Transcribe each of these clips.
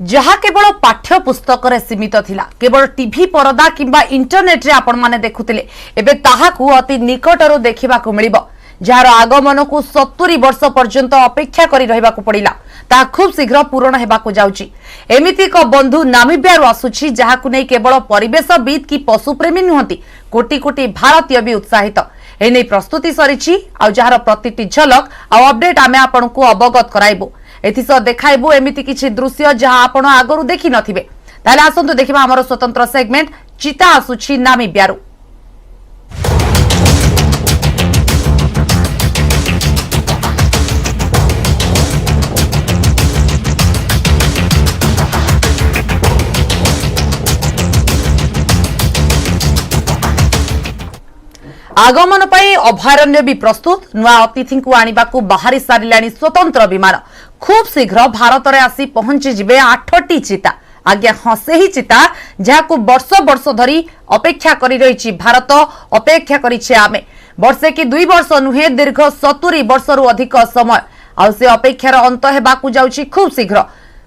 जहा केवल पाठ्य पुस्तक रे सीमित थिला, केवल टीवी परदा किंबा इंटरनेट रे आपण माने देखुतिले, एबे ताहाकू अति निकटरो देखिबा को मिलिबो। जार आगमन को 70 वर्ष पर्यंत अपेक्षा करी रहिबा को पड़िला, ता खूब शीघ्र पूर्ण हेबा को जाउची। एमिति को बंधु नामीबियारु आसुची, जहाकू नै केवल परिवेशविद की पशुप्रेमी नुहंती, कोटी कोटी भारतीय भी उत्साहित। एनै प्रस्तुति सरिची आ जहार प्रतिटी झलक आ अपडेट आमे आपनकू अवगत कराइबो। एथिस देखाइबो एमिति किछि दृश्य जहां आपण आगरु देखि नथिबे। ताले आसंतु देखिबा हमर स्वतंत्र सेगमेंट चिता आसुची नामीबियारु। आगमन पर अभयारण्य भी प्रस्तुत, नुआ अतिथि को आनिबा को बाहरी सारिलानी स्वतंत्र विमान। खूब शीघ्र भारत में आसी पहुंची जिबे 8टी चिता। आज्ञा हाँ से ही चिता जहां वर्ष वर्ष धरी अपेक्षा करी रही भारत, अपेक्षा करिछे आमे। वर्षे कि 2 वर्ष नुहे, दीर्घ 70 वर्षरु अधिक समय। आ से अपेक्षार अंत हेबाकू जाउची खूब शीघ्र,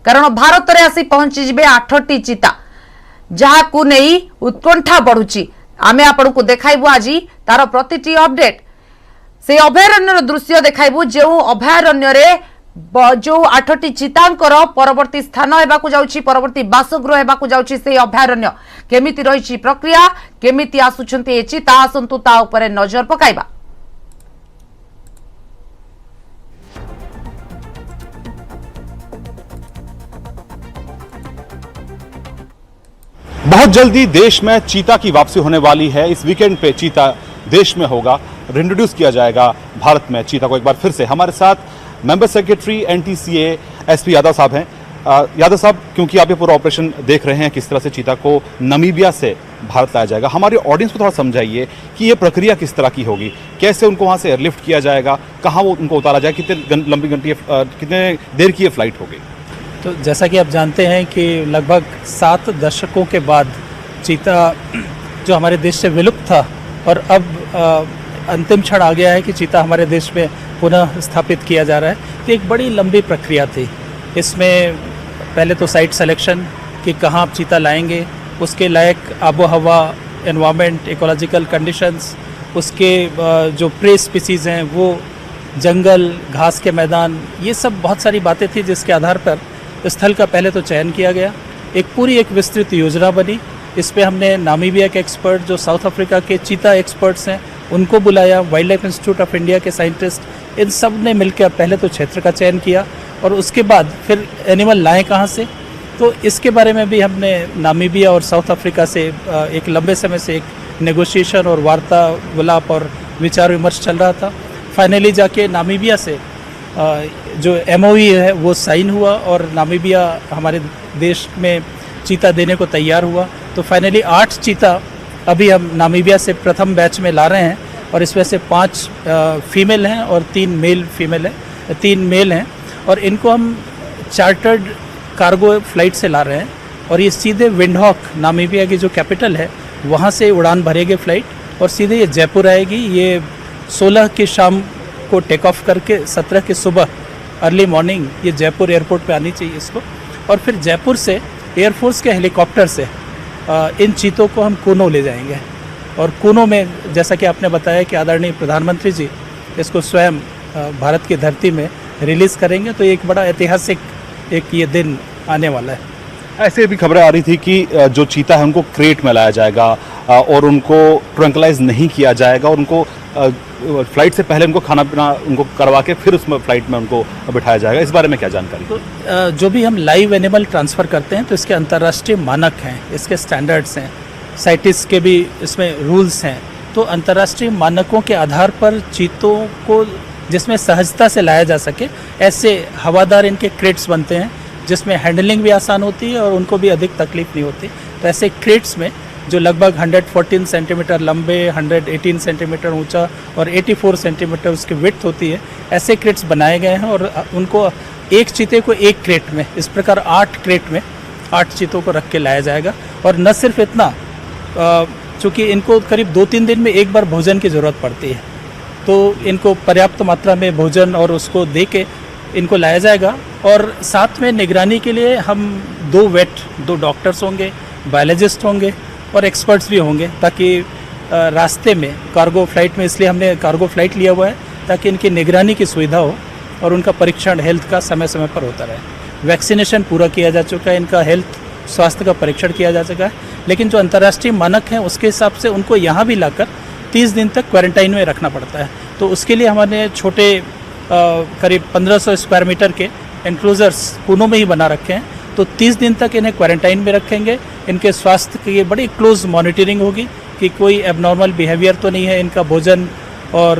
कारण भारत में आसी पहुंची जिबे 8टी चिता, जहां नहीं उत्कंठा बढ़ुची। आमे आपन को देखाइबु आज तार प्रतिटी अपडेट। से अभयारण्यर दृश्य देखाइबु, जो अभयारण्य रे जो 8टी चितांकर परवर्ती स्थान हेबाकू जाउची, परवर्ती बासगृह हेबाकू जाउची। से अभयारण्य केमिति रहिची प्रक्रिया, केमिति आसुछंती ए चिता, आसंतु ता उपरे नजर पकाइबा। बहुत जल्दी देश में चीता की वापसी होने वाली है। इस वीकेंड पे चीता देश में होगा, इंट्रोड्यूस किया जाएगा भारत में चीता को एक बार फिर से। हमारे साथ member secretary NTCA SP Yadav साहब हैं। यादव साहब, क्योंकि आप ये पूरा ऑपरेशन देख रहे हैं किस तरह से चीता को नामीबिया से भारत लाया जाएगा, हमारे ऑडियंस को थोड़ा समझाइए कि ये प्रक्रिया किस तरह की होगी, कैसे उनको वहाँ से एयरलिफ्ट किया जाएगा, कहाँ वो उनको उतारा जाएगा, कितने देर की ये फ्लाइट होगी। तो जैसा कि आप जानते हैं कि लगभग 7 दशकों के बाद चीता जो हमारे देश से विलुप्त था, और अब अंतिम क्षण आ गया है कि चीता हमारे देश में पुनः स्थापित किया जा रहा है। तो एक बड़ी लंबी प्रक्रिया थी। इसमें पहले तो साइट सिलेक्शन कि कहाँ आप चीता लाएंगे, उसके लायक आबो हवा, एनवायरनमेंट, इकोलॉजिकल कंडीशंस, उसके जो प्रे स्पीसीज़ हैं वो, जंगल, घास के मैदान, ये सब बहुत सारी बातें थी जिसके आधार पर स्थल का पहले तो चयन किया गया। एक विस्तृत योजना बनी। इस पे हमने नामीबिया के एक्सपर्ट, जो साउथ अफ्रीका के चीता एक्सपर्ट्स हैं, उनको बुलाया, wild life institute of India के साइंटिस्ट, इन सब ने मिलकर पहले तो क्षेत्र का चयन किया, और उसके बाद फिर एनिमल लाएँ कहाँ से। तो इसके बारे में भी हमने नामीबिया और साउथ अफ्रीका से एक लंबे समय से एक नेगोशिएशन और वार्तालाप और विचार विमर्श चल रहा था। फाइनली जाके नामीबिया से जो MOU है वो साइन हुआ, और नामीबिया हमारे देश में चीता देने को तैयार हुआ। तो फाइनली 8 चीता अभी हम नामीबिया से प्रथम बैच में ला रहे हैं, और इसमें से 5 फीमेल हैं और 3 मेल हैं, और इनको हम चार्टर्ड कार्गो फ्लाइट से ला रहे हैं। और ये सीधे विंडहॉक, नामीबिया की जो कैपिटल है, वहाँ से उड़ान भरेगी फ्लाइट, और सीधे ये जयपुर आएगी। ये 16 की शाम को टेक ऑफ करके 17 की सुबह अर्ली मॉर्निंग ये जयपुर एयरपोर्ट पे आनी चाहिए इसको। और फिर जयपुर से एयरफोर्स के हेलीकॉप्टर से इन चीतों को हम कूनो ले जाएंगे, और कूनो में जैसा कि आपने बताया कि आदरणीय प्रधानमंत्री जी इसको स्वयं भारत की धरती में रिलीज़ करेंगे। तो एक बड़ा ऐतिहासिक एक ये दिन आने वाला है। ऐसे भी खबरें आ रही थी कि जो चीता है उनको क्रेट में लाया जाएगा, और उनको ट्रंकलाइज नहीं किया जाएगा, और उनको फ्लाइट से पहले उनको खाना पीना उनको करवा के फिर उसमें फ्लाइट में उनको बिठाया जाएगा। इस बारे में क्या जानकारी? तो जो भी हम लाइव एनिमल ट्रांसफ़र करते हैं तो इसके अंतर्राष्ट्रीय मानक हैं, इसके स्टैंडर्ड्स हैं, साइटिस के भी इसमें रूल्स हैं। तो अंतर्राष्ट्रीय मानकों के आधार पर चीतों को जिसमें सहजता से लाया जा सके, ऐसे हवादार इनके क्रेट्स बनते हैं जिसमें हैंडलिंग भी आसान होती है और उनको भी अधिक तकलीफ नहीं होती। तो ऐसे क्रेट्स में जो लगभग 114 सेंटीमीटर लंबे, 118 सेंटीमीटर ऊंचा और 84 सेंटीमीटर उसकी विड्थ होती है, ऐसे क्रेट्स बनाए गए हैं। और उनको एक चीते को एक क्रेट में, इस प्रकार 8 क्रेट में 8 चीतों को रख के लाया जाएगा। और न सिर्फ इतना, चूँकि इनको करीब 2-3 दिन में एक बार भोजन की ज़रूरत पड़ती है, तो इनको पर्याप्त मात्रा में भोजन और उसको दे के इनको लाया जाएगा। और साथ में निगरानी के लिए हम दो डॉक्टर्स होंगे, बायोलॉजिस्ट होंगे और एक्सपर्ट्स भी होंगे, ताकि रास्ते में कार्गो फ्लाइट में, इसलिए हमने कार्गो फ्लाइट लिया हुआ है ताकि इनकी निगरानी की सुविधा हो और उनका परीक्षण हेल्थ का समय समय पर होता रहे। वैक्सीनेशन पूरा किया जा चुका है, इनका हेल्थ स्वास्थ्य का परीक्षण किया जा चुका है, लेकिन जो अंतर्राष्ट्रीय मानक हैं उसके हिसाब से उनको यहाँ भी लाकर 30 दिन तक क्वारंटाइन में रखना पड़ता है। तो उसके लिए हमने छोटे करीब 1500 स्क्वायर मीटर के एनक्लोजर्स पुणे में ही बना रखे हैं। तो 30 दिन तक इन्हें क्वारंटाइन में रखेंगे। इनके स्वास्थ्य की बड़ी क्लोज मॉनिटरिंग होगी कि कोई एबनॉर्मल बिहेवियर तो नहीं है, इनका भोजन और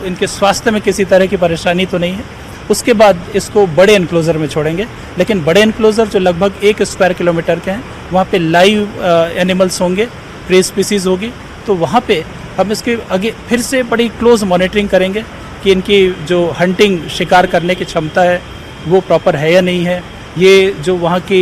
इनके स्वास्थ्य में किसी तरह की परेशानी तो नहीं है। उसके बाद इसको बड़े एनक्लोजर में छोड़ेंगे, लेकिन बड़े एनक्लोजर जो लगभग 1 स्क्वायर किलोमीटर के हैं, वहाँ पे लाइव एनिमल्स होंगे, प्री स्पीसीज होगी। तो वहाँ पे हम इसके आगे फिर से बड़ी क्लोज मॉनिटरिंग करेंगे कि इनकी जो हंटिंग शिकार करने की क्षमता है वो प्रॉपर है या नहीं है, ये जो वहाँ की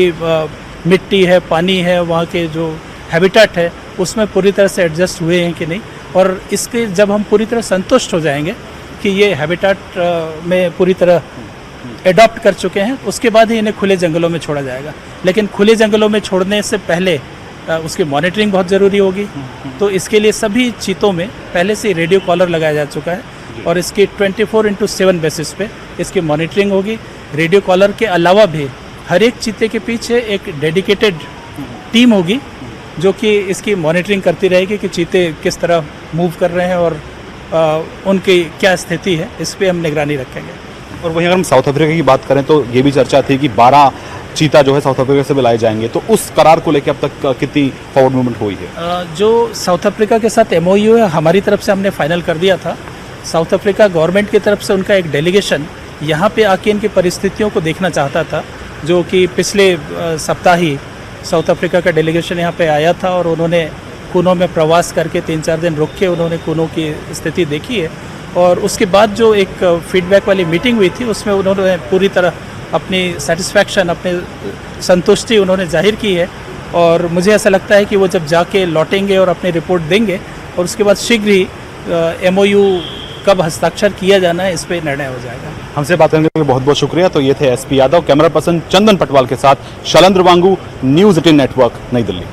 मिट्टी है, पानी है, वहाँ के जो हैबिटेट है उसमें पूरी तरह से एडजस्ट हुए हैं कि नहीं। और इसके जब हम पूरी तरह संतुष्ट हो जाएंगे कि ये हैबिटेट में पूरी तरह एडॉप्ट कर चुके हैं, उसके बाद ही इन्हें खुले जंगलों में छोड़ा जाएगा। लेकिन खुले जंगलों में छोड़ने से पहले उसकी मॉनिटरिंग बहुत ज़रूरी होगी। तो इसके लिए सभी चीतों में पहले से रेडियो कॉलर लगाया जा चुका है और इसकी 24/7 बेसिस पे इसकी मॉनिटरिंग होगी। रेडियो कॉलर के अलावा भी हर एक चीते के पीछे एक डेडिकेटेड टीम होगी जो कि इसकी मॉनिटरिंग करती रहेगी कि चीते किस तरह मूव कर रहे हैं और उनकी क्या स्थिति है, इस पर हम निगरानी रखेंगे। और वहीं अगर हम साउथ अफ्रीका की बात करें तो ये भी चर्चा थी कि 12 चीता जो है साउथ अफ्रीका से बुलाए जाएंगे, तो उस करार को लेकर अब तक कितनी फॉरवर्ड मूवमेंट हुई है? जो साउथ अफ्रीका के साथ MOU है, हमारी तरफ से हमने फाइनल कर दिया था। साउथ अफ्रीका गवर्नमेंट की तरफ से उनका एक डेलीगेशन यहाँ पे आके इनकी परिस्थितियों को देखना चाहता था, जो कि पिछले सप्ताह ही साउथ अफ्रीका का डेलीगेशन यहाँ पे आया था और उन्होंने कूनो में प्रवास करके 3-4 दिन रुक के उन्होंने कूनो की स्थिति देखी है। और उसके बाद जो एक फीडबैक वाली मीटिंग हुई थी उसमें उन्होंने पूरी तरह अपनी सेटिस्फैक्शन, अपनी संतुष्टि उन्होंने जाहिर की है। और मुझे ऐसा लगता है कि वो जब जाके लौटेंगे और अपनी रिपोर्ट देंगे और उसके बाद शीघ्र ही MOU कब हस्ताक्षर किया जाना है इस पर निर्णय हो जाएगा। हमसे बात करने के लिए बहुत बहुत शुक्रिया। तो ये थे SP यादव, कैमरा पर्सन चंदन पटवाल के साथ शैलेंद्र वांगू, न्यूज़ 18 नेटवर्क, नई दिल्ली।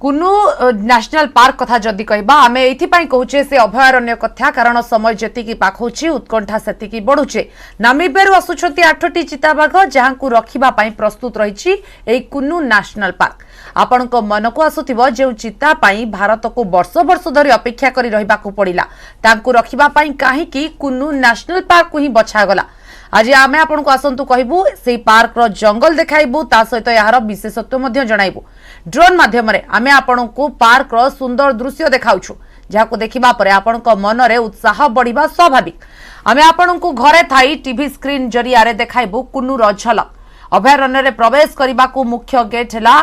कुनु नेशनल पार्क कथा जदि कहबा आमे एथिपाई कहूचे से अभयारण्य कथा, कारण समय जेतिकी पाखौछि उत्कंठा सेतिकी बढ़ुचे। नामिबियारु आसुछंती 8टी चिताबाघ जहांकु रखिबा पई प्रस्तुत रहिछि एई कुनु नेशनल पार्क। आपणको मनकु आसुथिबो जे चिता पई भारत को वर्ष वर्ष धरि अपेक्षा करि रहिबाकु पड़िला, तांकु रखिबा पई काहेकि कुनु नेशनल पार्क को ही बछा गला। आज आमे आपनको आसंतु कहबू से पार्क रो जंगल देखाइबू, ता सहित यार विशेषत्व मध्य जणाइबू। ड्रोन माध्यम रे आमे आपनको पार्क रो सुंदर दृश्य देखाउछु, जाको देखिबा परे आपनको मन रे उत्साह बढ़िबा स्वाभाविक। आमे आपनको घरे थाई टीवी स्क्रीन जरिया रे देखाइबू कुन्नु रो झलक। अभयारण्य रे प्रवेश करिबा को मुख्य गेट हला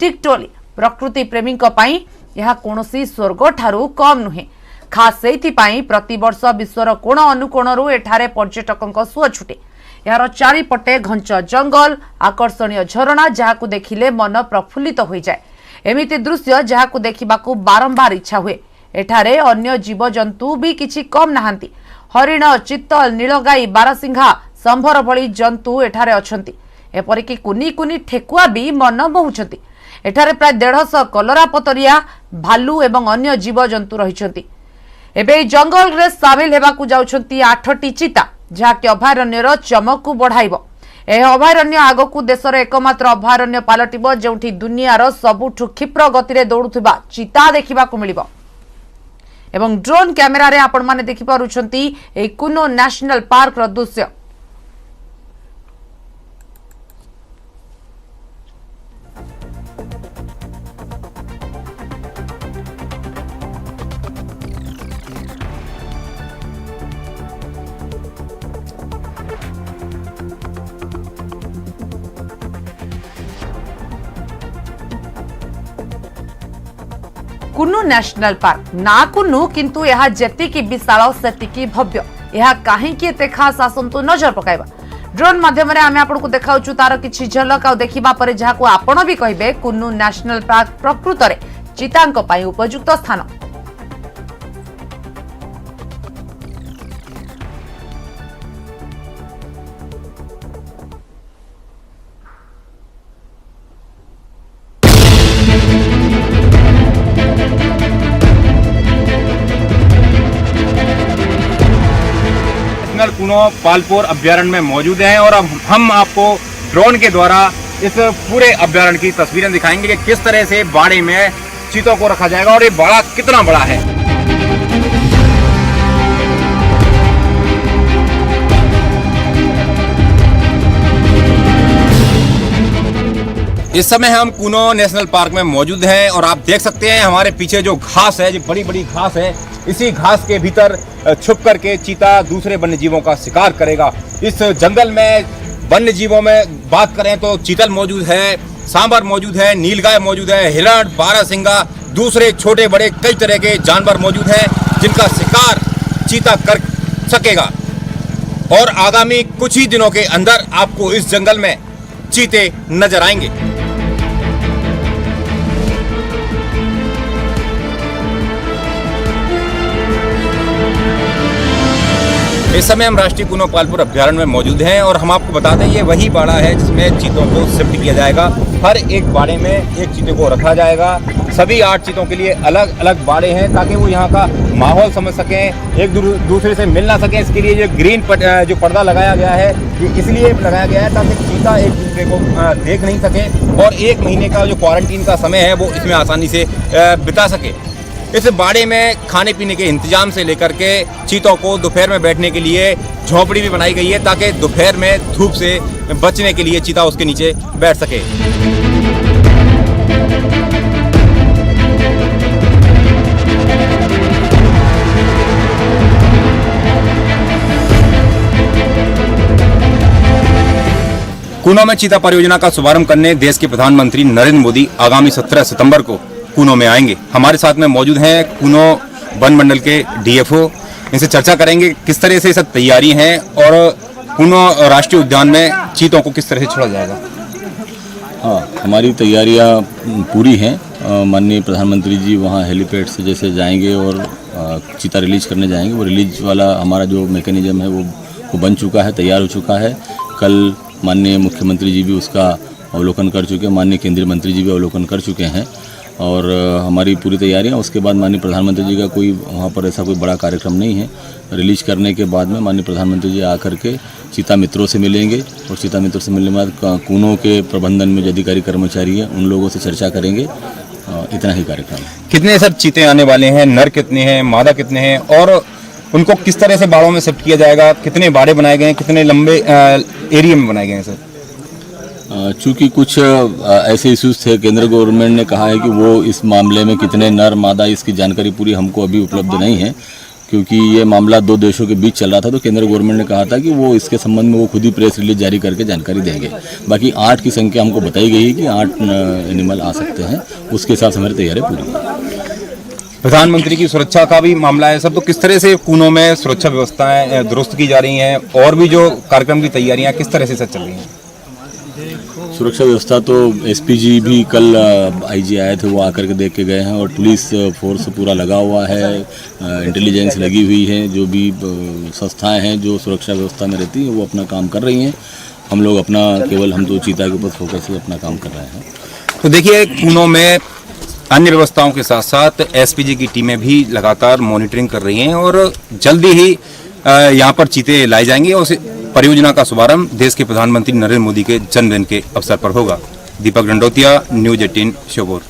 टिकटोली। प्रकृति प्रेमी को पई यह कोनोसी स्वर्ग ठारू कम नुहे। खास सेइथिपाई प्रतिवर्ष विश्वर कोण अनुकोणरू एठारे पर्यटकଙ୍କ सुଅ छुटे। यार चारिपटे घंच जंगल, आकर्षणीय झरणा जहाकु देखिले मन प्रफुल्लित हो जाए। एमिति दृश्य जहाकु देखिबाकु बारंबार इच्छा हुए। एठारे अन्य जीवजंतु भी किछि कम नाहांती। हरिण, चित्तल, नीलगाई, बारसिंघा, संभर भली जंतु एठारे अछंती। एपरिकी कुनी कुनी ठेकुआ भी मन मोहुछंती। एठारे प्राय 150 कलरापतरिया, भालू एवं अन्य जीवजंतु रहिछंती। एबे जंगल रे सामिल हेबाकू जाउछंती 8टी चिता, जहाकि अभयारण्यर चमक को बढ़ाइबो। यह अभयारण्य आगकू देशर एकमात्र अभयारण्य पालटिबो जेउठी दुनियार सबुठु क्षिप्र गति रे दौड़ुथिबा चिता देखिबाकू मिलिबो। एवं ड्रोन कैमेरा रे आपण माने देखि पारुछंती ए कुनो नेशनल पार्क रो दृश्य। कुन्नु नेशनल पार्क ना कुन्नु, किंतु यह जेतिकी विशाल सेतिकी भव्य। यह काहेकि एते खास आसंतु नजर पकाइबा। ड्रोन माध्यम रे आमे आपनको देखाउछु तार किछि झलक आ देखिबा परे जहाको आपण भी कहिबे कुन्नु नेशनल पार्क प्रकृत रे चितांक पई उपयुक्त स्थान। कूनो पालपुर अभ्यारण्य में मौजूद हैं और अब हम आपको ड्रोन के द्वारा इस पूरे अभ्यारण्य की तस्वीरें दिखाएंगे कि किस तरह से बाड़े में चीतों को रखा जाएगा और ये बाड़ा कितना बड़ा है। इस समय हम कूनो नेशनल पार्क में मौजूद हैं और आप देख सकते हैं हमारे पीछे जो घास है, जो बड़ी बड़ी घास है, इसी घास के भीतर छुप करके चीता दूसरे वन्य जीवों का शिकार करेगा। इस जंगल में वन्य जीवों में बात करें तो चीतल मौजूद है, सांबर मौजूद है, नीलगाय मौजूद है, हिरण, बारहसिंगा, दूसरे छोटे बड़े कई तरह के जानवर मौजूद हैं जिनका शिकार चीता कर सकेगा। और आगामी कुछ ही दिनों के अंदर आपको इस जंगल में चीते नजर आएंगे। इस समय हम राष्ट्रीय कूनो पालपुर अभ्यारण्य में मौजूद हैं और हम आपको बता दें ये वही बाड़ा है जिसमें चीतों को शिफ्ट किया जाएगा। हर एक बाड़े में एक चीते को रखा जाएगा। सभी 8 चीतों के लिए अलग अलग बाड़े हैं ताकि वो यहाँ का माहौल समझ सकें, एक दूसरे से मिल ना सकें। इसके लिए ये ग्रीन जो पर्दा लगाया गया है ये इसलिए लगाया गया है ताकि चीता एक दूसरे को देख नहीं सके और 1 महीने का जो क्वारंटीन का समय है वो इसमें आसानी से बिता सके। इस बाड़े में खाने पीने के इंतजाम से लेकर के चीतों को दोपहर में बैठने के लिए झोंपड़ी भी बनाई गई है ताकि दोपहर में धूप से बचने के लिए चीता उसके नीचे बैठ सके। कूनो में चीता परियोजना का शुभारंभ करने देश के प्रधानमंत्री नरेंद्र मोदी आगामी 17 सितंबर को कूनो में आएंगे। हमारे साथ में मौजूद हैं कूनो वन मंडल के डीएफओ। इनसे चर्चा करेंगे किस तरह से सब तैयारी है और कूनो राष्ट्रीय उद्यान में चीतों को किस तरह से छोड़ा जाएगा। हाँ, हमारी तैयारियां पूरी हैं। माननीय प्रधानमंत्री जी वहाँ हेलीपैड से जैसे जाएंगे और चीता रिलीज करने जाएंगे, वो रिलीज वाला हमारा जो मैकेनिज्म है वो बन चुका है, तैयार हो चुका है। कल माननीय मुख्यमंत्री जी भी उसका अवलोकन कर चुके हैं, माननीय केंद्रीय मंत्री जी भी अवलोकन कर चुके हैं और हमारी पूरी तैयारियां। उसके बाद माननीय प्रधानमंत्री जी का कोई वहाँ पर ऐसा कोई बड़ा कार्यक्रम नहीं है। रिलीज करने के बाद में माननीय प्रधानमंत्री जी आकर के चीता मित्रों से मिलेंगे और चीता मित्रों से मिलने के बाद कूनो के प्रबंधन में जो अधिकारी कर्मचारी हैं उन लोगों से चर्चा करेंगे। इतना ही कार्यक्रम है। कितने सब चीते आने वाले हैं, नर कितने हैं, मादा कितने हैं और उनको किस तरह से बाड़ों में शिफ्ट किया जाएगा, कितने बाड़े बनाए गए हैं, कितने लंबे एरिया में बनाए गए हैं सर? चूँकि कुछ ऐसे इश्यूज थे, केंद्र गवर्नमेंट ने कहा है कि वो इस मामले में कितने नर मादा, इसकी जानकारी पूरी हमको अभी उपलब्ध नहीं है क्योंकि ये मामला 2 देशों के बीच चल रहा था। तो केंद्र गवर्नमेंट ने कहा था कि वो इसके संबंध में वो खुद ही प्रेस रिलीज जारी करके जानकारी देंगे। बाकी 8 की संख्या हमको बताई गई है कि 8 एनिमल आ सकते हैं, उसके हिसाब से हमारी तैयारी पूरी है। प्रधानमंत्री की सुरक्षा का भी मामला है सब, तो किस तरह से कूनो में सुरक्षा व्यवस्थाएं दुरुस्त की जा रही हैं और भी जो कार्यक्रम की तैयारियां किस तरह से चल रही हैं? सुरक्षा व्यवस्था तो एसपीजी भी कल आईजी आए थे, वो आकर के देख के गए हैं और पुलिस फोर्स पूरा लगा हुआ है, इंटेलिजेंस लगी हुई है। जो भी संस्थाएं हैं जो सुरक्षा व्यवस्था में रहती हैं वो अपना काम कर रही हैं। हम लोग अपना केवल हम तो चीता के ऊपर फोकस से अपना काम कर रहे हैं। तो देखिए कूनो में अन्य व्यवस्थाओं के साथ साथ एसपीजी की टीमें भी लगातार मॉनिटरिंग कर रही हैं और जल्दी ही यहाँ पर चीते लाए जाएंगे और परियोजना का शुभारंभ देश के प्रधानमंत्री नरेंद्र मोदी के जन्मदिन के अवसर पर होगा। दीपक रंडोतिया, न्यूज 18 शोबोर।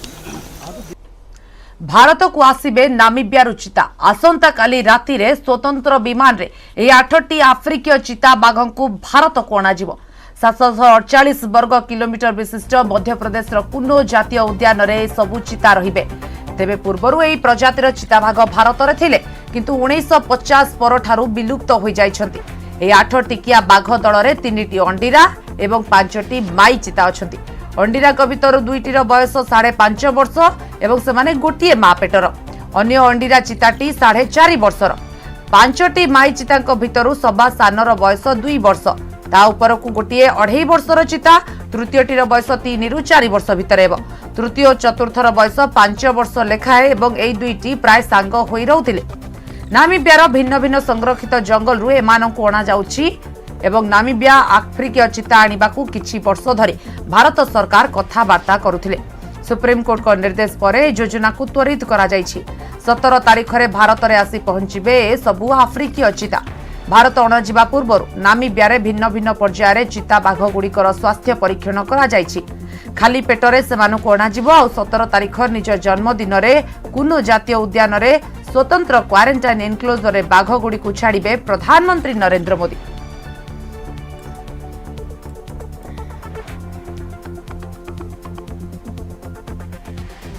भारत को आसबे नामिबियारू चिता आसंता काली राति रे स्वतंत्र विमान रे ए 8टी आफ्रिकीय चिता बाघ को भारत को अणाजिबो। 748 वर्ग किलोमीटर विशिष्ट मध्य प्रदेश कूनो जातीय उद्यान रे सबु चिता रहिबे। तेबे पूर्वरु एई प्रजातिर चिताबाघ भारत रे थिले किंतु 1950 पर ठारू विलुप्त होई जाइछन्ति। ए 8 टिकिया बाघ दल रे 3टी अंडीरा एवं 5टी माई चिता अछन्ति। अंडीरा भीतर 2टीर बयस 5.5 वर्ष एवं सेमाने गोटिए मा पेटर। अन्य अंडीरा चिताटी 4.5 वर्षर। 5टी माई चिता भीतर सभा सानर बयस 2 वर्ष। ता ऊपर को गोटिए 2.5 वर्षर चिता, तृतीयटीर बयस 3 ରୁ 4 वर्ष भितर हेब। तृतीय और चतुर्थर बयस 5 वर्ष लेखाए एवं एई 2टी प्राय सांग होई रहउथिले। नामिबियार भिन्न भिन्न संरक्षित जंगल रु एमानकु अणा जाउछि एवं नामिबिया आफ्रिकीय चिता आनिबाकु किछि वर्ष धरि भारत सरकार कथाबार्ता करुथिले। सुप्रीम कोर्ट को निर्देश पर योजना को त्वरित करा जाइछि। 17 तारिख रे भारत रे आसी पहुंचिबे सबु आफ्रिकीय चिता। भारत अणाजिबा पूर्व नामिबिया भिन्न भिन्न पर्यायर चिता बाघ गुड़िकर स्वास्थ्य परीक्षण कराଯାଇଛି। खाली पेटरे सेमानकु अणाजिब आ 17 तारिख निज जन्मदिन कुनु जातीय उद्यान स्वतंत्र क्वारेंटाइन एनक्लोजर रे बाघ गुड़िकु छाड़िबे प्रधानमंत्री नरेंद्र मोदी।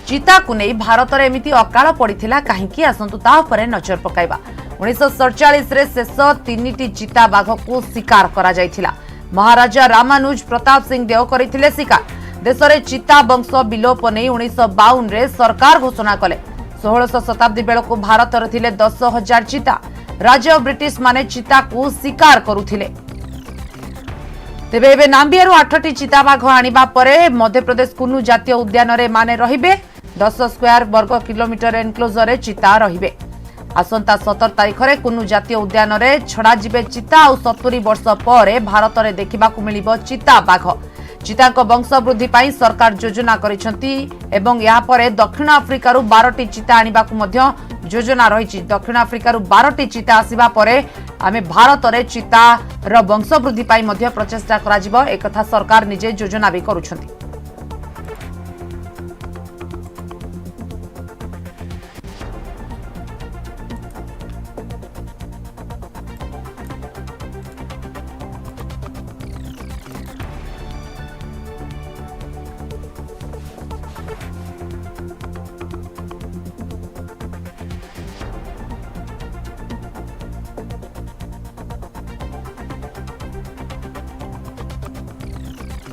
चिता को नहीं भारत में एमती अकाल पड़ता कहीं आसतु तापर नजर पकाइबा। 1947 रे शेष 3टी चिता बाघ को शिकार करा जायथिला। महाराजा रामानुज प्रताप सिंह देव करथिले शिकार। देश में चिता वंश विलोप नहीं 1952 रे सरकार घोषणा कले। 16 शताब्दी बेलू भारत रे 10,000 चिता। राज्य ब्रिटिश माने चिता को शिकार करुथिले। तेबे एबे नाम्बियारू 8टी चिता बाघ आनिबा परे मध्यप्रदेश कुनु जातीय उद्यान रे माने रहिबे 10 स्क्वायर वर्ग किलोमीटर एनक्लोजर रे चिता रहिबे। आसंता 17 तारिख रे कुनु जातीय उद्यान रे छड़ा जिबे चिता और 70 वर्ष परे भारत रे देखिबाकू मिलिबो चिता बाघ। चिता को वंश वृद्धि पाई सरकार योजना करिसंती एवं या परे दक्षिण अफ्रिका 12टी चिता आनिबाकू मध्य योजना रही। दक्षिण अफ्रिका 12टी चिता आसिबा परे आमे भारत रे चिता र वंश वृद्धि पाई मध्य प्रचेष्टा कराजिबो एकथा सरकार निजे योजना भी करूछंती।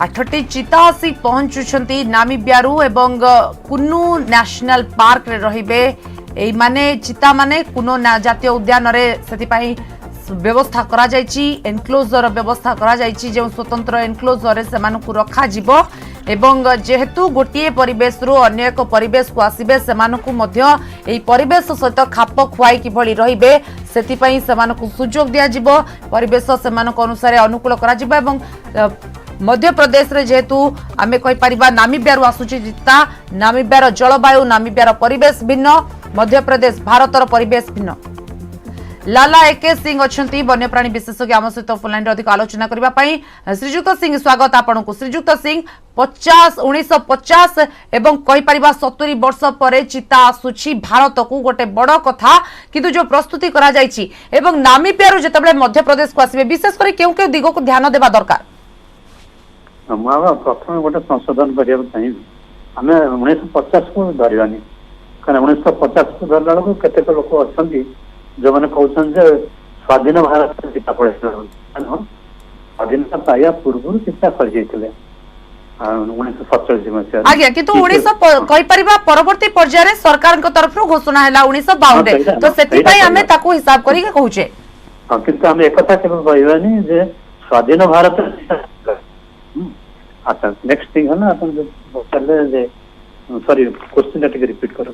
आठटी चिता आसी पहुंचुछंती नामिबियारू एवं कुनु नेशनल पार्क रे रहिबे। एई माने चिता माने कुनु जातीय उद्यान रे सेति पई व्यवस्था करा जायछि। एनक्लोजर व्यवस्था करा जायछि जे स्वतंत्र एनक्लोजर रे सेमानकु रखा जिवो एवं जेहेतु गोटिए परिवेश रु अन्य एक परिवेश को आसीबे सेमानकु मध्य एई परिवेश सहित खाप खुआई किभଳି रहिबे सेति पई सेमानकु सुजोग दिया जिवो। परिवेश सेमानक अनुसार अनुकूल करा जिवो एवं मध्य प्रदेश रे जेहेतु आमे कहि परिबा नामिबियारू आसुची चिता। नामिबियार जलवायु नामिबियार परिवेश भिन्न, मध्य प्रदेश भारतर परिवेश भिन्न। लाला एके सिंह अच्छी वन्यप्राणी विशेषज्ञ आम सहित फोनलाइन अधिक आलोचना करने। श्रीजुक्त सिंह स्वागत आपन को। श्रीजुक्त सिंह 1950 एवं कहि परिबा 70 वर्ष पर चिता आसुची भारत को गोटे बड़ कथा किंतु जो प्रस्तुति करा जायछि एवं नामिबियारू जेतेबेले मध्य प्रदेश को आसीबे विशेष कर केउ केउ दिगो को ध्यान देबा दरकार। प्रथम गोटे संशोधन करने चाहिए आम 1950 को धरवानी कारण 1950 को धरला बेलू केतेक लोक अच्छा जो मैंने कहते स्वाधीन भारत चिता पड़े स्वाधीनता पाइबा पूर्व चिता कर 1947 मसीह आज्ञा किंतु 19 परवर्ती पर्यायर सरकार तरफ घोषणा है 1952 तो सेति पई हमें ताको हिसाब करी के कहूचे। हां किंतु हम एक कथा केवल कहबानी जे स्वाधीन भारत। अच्छा नेक्स्ट थिंग है ना अपन चले जे सॉरी क्वेश्चन टिके रिपीट करो।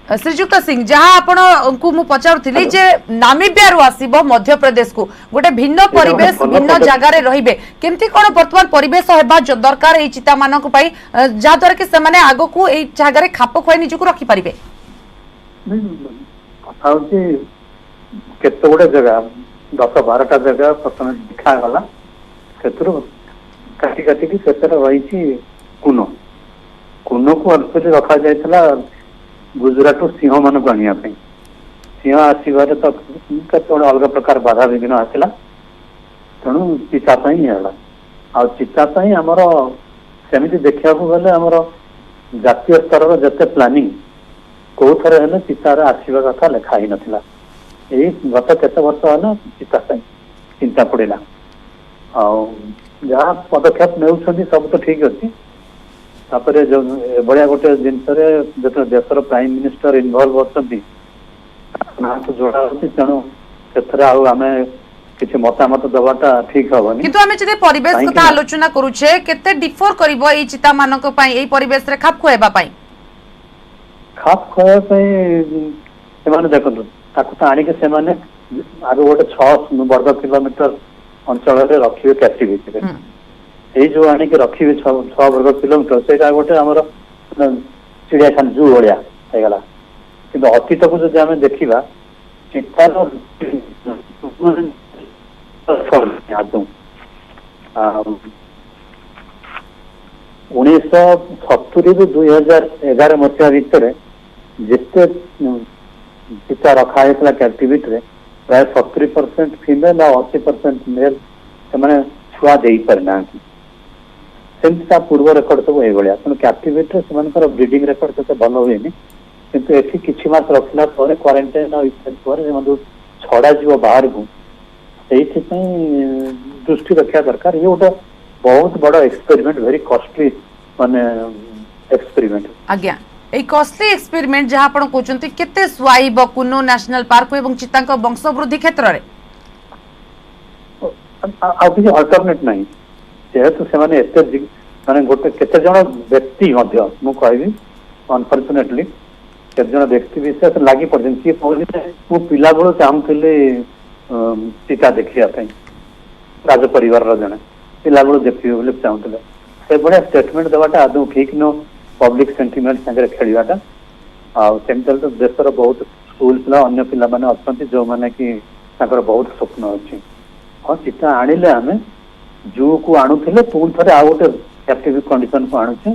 श्रीजुक्त सिंह जहां आपण को मु पचारुथिली जे नामिबियारू आसीबो मध्य प्रदेश को गोटे भिन्न परिवेश भिन्न जगह रे रहिबे केमती कोन वर्तमान परिवेश हेबा दरकार ए चिता मानक पई जा द्वारा कि से माने आगो को ए जगह रे खाप खोय निज को रखि परिबे। कथा होची केते गोटे जगह 10-12टा जगह प्रथम देखा गला सेतरो काटी काटी की सेतरा रही कुनो कुनो को अल्पे रखा जायतला गुजरात सिंह मान को आनिया पे सिंह आसबार तो केते अलग प्रकार बाधा विघ्न आसला तेणु चिता आ चिता आमर सेमती देखा गले आमर जातीय स्तर जते प्लानिंग कौ थर है चितार आसवा कथा लिखा ही नाला यही गत केत वर्ष है चिता चिंता पड़ा जहाँ पदक्षेप ने सब तो ठीक अच्छी तापर जो भाया गोटे जिनस जो देशर प्राइम मिनिस्टर इनवल्व अच्छा जोड़ा होती तेणु से आम किसी मतामत दवाटा ठीक हेनी किंतु आमे जदि परिवेश कथा आलोचना करूछे केते डिफर करबो ए चिता मानक पई ए परिवेश रे खाप खोएबा पई खाप खोया पई सेमाने देखंतु ताकू तो आनिके सेमाने आगो गोटे 6 वर्ग किलोमीटर अंचल रे रखिबे कैप्टिविटी रे ए जो आनिके रखिबे 6 वर्ग किलोमीटर सेटा गोटे हमर चिड़ियाखाना जू भलिया हेगला କିନ୍ତୁ ଅତୀତକୁ ଯଦି ଆମେ ଦେଖିବା ଚିତାର ଆଦୌ 1970 ରୁ 2011 ମସିହା ଭିତରେ ଯେତେ ଚିତା ରଖା ହେଇଥିଲା କ୍ୟାପ୍ଟିଭିଟିରେ ପ୍ରାୟ 70% ଫିମେଲ ଆଉ 80% ମେଲ ସେମାନେ ଛୁଆ ଦେଇପାରିନାହାନ୍ତି। ସେମିତି ତା ପୂର୍ବ ରେକର୍ଡ ସବୁ ଏଇଭଳିଆ। ତେଣୁ କ୍ୟାପ୍ଟିଭିଟିରେ ସେମାନଙ୍କର ବ୍ରିଡିଂ ରେକର୍ଡ ସେତେ ଭଲ ହୁଏନି, କିନ୍ତୁ ଏଠି କିଛି ମାସ ରଖିଲା ପରେ କ୍ୱାରେଣ୍ଟାଇନ ପରେ ସେମାନଙ୍କୁ ଛଡାଯିବ ବାହାରକୁ। ସେଇଥିପାଇଁ ଦୃଷ୍ଟି ରଖିବା ଦରକାର। ଇଏ ଗୋଟେ ବହୁତ ବଡ ଏକ୍ସପେରିମେଣ୍ଟ, ଭେରି କଷ୍ଟଲି ମାନେ ଏକ୍ସପେରିମେଣ୍ଟ। ଆଜ୍ଞା, এই কষ্টলি এক্সপেরিমেন্ট যাহা আপন কହୁଛନ୍ତି কেতে সুয়াইব কুনো ন্যাশনাল পার্ক এবং চিতাଙ୍କ বংশ বৃদ্ধি ক্ষেত্ରରେ ଆଉ କିଛି ଅଲ୍ଟରନେଟ୍ ନାହିଁ। ଯେହେତୁ ସେମାନେ ଏତେ ମାନେ ଗୋଟେ କେତେ ଜଣ ବ୍ୟକ୍ତି ମଧ୍ୟ ମୁଁ କହିବି ଅନଫର୍ଚୁନେଟଲି କେତେ ଜଣ ବ୍ୟକ୍ତି ବିଶେଷ ଲାଗି ପଡିଛନ୍ତି। ସିଏ କହୁଥିଲେ ମୁଁ ପିଲାବେଳୁ ଚାହୁଁଥିଲି ଚିତା ଦେଖିବା ପାଇଁ, ରାଜ ପରିବାରର ଜଣେ ପିଲାବେଳୁ ଦେଖିବେ ବୋଲି ଚାହୁଁଥିଲେ। ସେଭଳିଆ ଷ୍ଟେଟମେଣ୍ଟ ଦେବାଟା ଆଦୌ ଠିକ ନୁହଁ, ପବ୍ଲିକ ସେଣ୍ଟିମେଣ୍ଟ ସାଙ୍ଗରେ ଖେଳିବାଟା। ଆଉ ସେମିତି ତ ଦେଶର ବହୁତ ସ୍କୁଲ ପିଲା ଅନ୍ୟ ପିଲାମାନେ ଅଛନ୍ତି ଯୋଉମାନେ କି ତାଙ୍କର ବହୁତ ସ୍ୱପ୍ନ ଅଛି। ହଁ ଚିତା ଆଣିଲେ ଆମେ ଜୁକୁ ଆଣୁଥିଲେ, ପୁଣି ଥରେ ଆଉ ଗୋଟେ କ୍ୟାପ୍ଟିଭ କଣ୍ଡିସନକୁ ଆଣୁଛେ,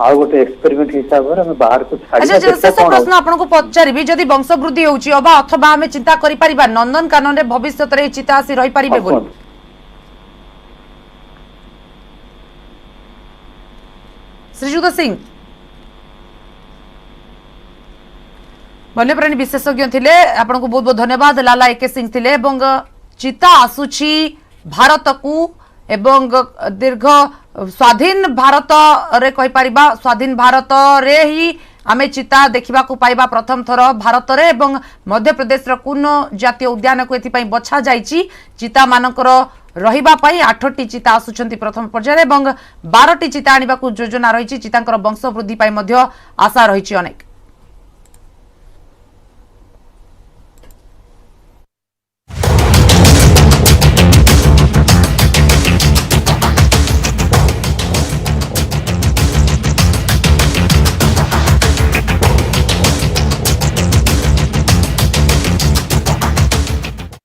ଆଉ ଗୋଟେ ଏକ୍ସପେରିମେଣ୍ଟ ହିସାବରେ ଆମେ ବାହାରକୁ আচ্ছা শেষ প্রশ্ন আপনাকে পচারিবি যদি বংশ বৃদ্ধি হଉଛି অথবা আমি চিন্তা করি পারিবা নন্দনকানন রে ভবিষ্যତରେ এই চিতা আসি রহি পারিবে বলি শ্রীযুক্ত সিং বন্যপ্রাণী বিশেষজ্ঞ ଥିଲେ ଆପଣଙ୍କୁ ବହୁତ ବହୁତ ଧନ୍ୟବାଦ। ଲାଲା ଏକେ ସିଂ ଥିଲେ ଏବଂ ଚିତା ଆସୁଛି ଭାରତକୁ ଏବଂ ଦୀର୍ଘ ସ୍ୱାଧୀନ ଭାରତରେ କହିପାରିବା ସ୍ୱାଧୀନ ଭାରତରେ ହିଁ ଆମେ ଚିତା ଦେଖିବାକୁ ପାଇବା ପ୍ରଥମ ଥର ଭାରତରେ ଏବଂ ମଧ୍ୟପ୍ରଦେଶର କୁନ ଜାତୀୟ ଉଦ୍ୟାନକୁ ଏଥିପାଇଁ ବଛା ଯାଇଛି ଚିତା ମାନଙ୍କର ରହିବା ପାଇଁ 8ଟି ଚିତା ଆସୁଛନ୍ତି ପ୍ରଥମ ପର୍ଯ୍ୟାୟରେ ଏବଂ 12ଟି ଚିତା ଆଣିବାକୁ ଯୋଜନା ରହିଛି। ଚିତାଙ୍କର ବଂଶ ବୃଦ୍ଧି ପାଇଁ ମଧ୍ୟ ଆଶା ରହିଛି ଅନେକ।